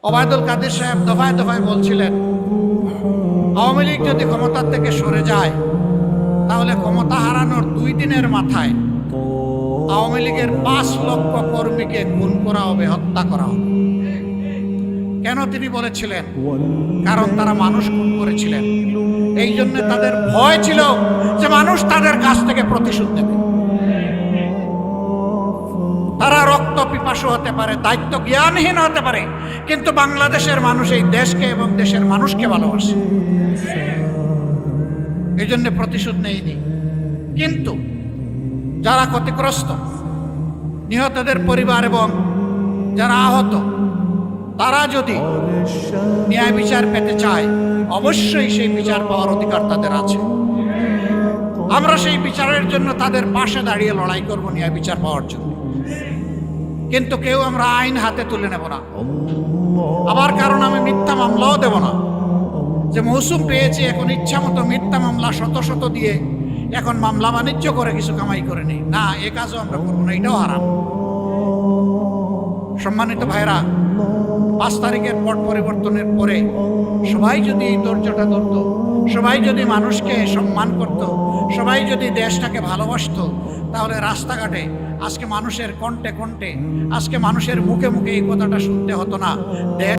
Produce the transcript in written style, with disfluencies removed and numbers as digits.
ওবায়দুল কাদের সাহেব দফায় দফায় বলছিলেন, আওয়ামী লীগ যদি ক্ষমতার থেকে সরে যায় তাহলে ক্ষমতা হারানোর 2 দিনের মাথায় আওয়ামী লীগের 5 লক্ষ কর্মীকে খুন করা হবে, হত্যা করা হবে। কেন তিনি বলেছিলেন? কারণ তারা মানুষ খুন করেছিলেন। এই জন্য তাদের ভয় ছিল যে মানুষ তাদের কাছ থেকে প্রতিশোধ নেবে। তারা রক্ত পিপাসু হতে পারে, দায়িত্ব জ্ঞানহীন হতে পারে, কিন্তু বাংলাদেশের মানুষ এই দেশকে এবং দেশের মানুষকে ভালোবাসে, এই জন্য প্রতিশোধ নেয়নি। কিন্তু যারা ক্ষতিগ্রস্ত, নিহতদের পরিবার এবং যারা আহত, তারা যদি ন্যায় বিচার পেতে চায় অবশ্যই সেই বিচার পাওয়ার অধিকার তাদের আছে। আমরা সেই বিচারের জন্য তাদের পাশে দাঁড়িয়ে লড়াই করব ন্যায় বিচার পাওয়ার জন্য। কিন্তু কেউ আমরা আইন হাতে তুলে নেব না। আবার কারণ আমি মিথ্যা মামলাও দেব না যে মৌসুম পেয়েছি এখন ইচ্ছা মতো মিথ্যা মামলা শত শত দিয়ে এখন মামলা বাণিজ্য করে কিছু কামাই করে নেই, না, এ কাজও আমরা করবো না, এটাও হারাম। সম্মানিত ভাইরা, 5 তারিখের পট পরিবর্তনের পরে সবাই যদি এই ধৈর্যটা ধরত, সবাই যদি মানুষকে সম্মান করত, সবাই যদি দেশটাকে ভালোবাসত, তাহলে রাস্তাঘাটে আজকে মানুষের কণ্ঠে কণ্ঠে, আজকে মানুষের মুখে মুখে এই কথাটা শুনতে হতো না।